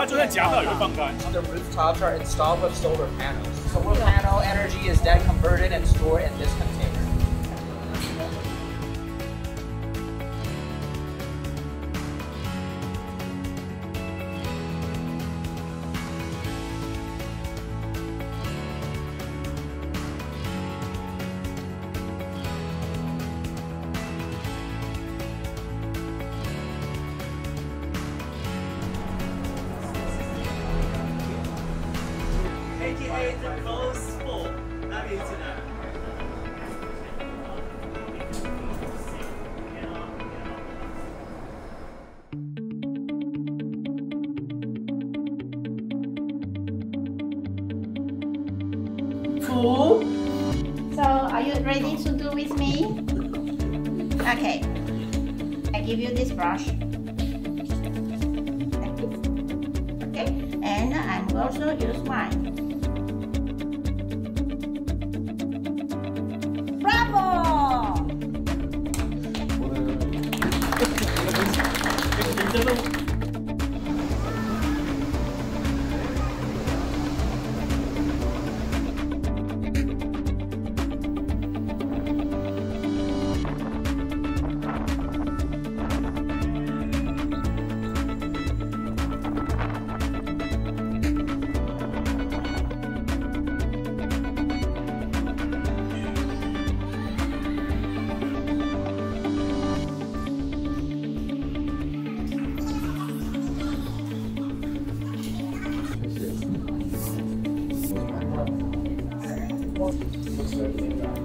它就算夹到也会放开。The rooftops are installed with solar panels. Solar panel energy is then converted and stored in this container. AKA the most full. That means that. So, are you ready to do with me? Okay. I give you this brush. Like this. Okay. And I'm also use mine. Bravo! Looks good.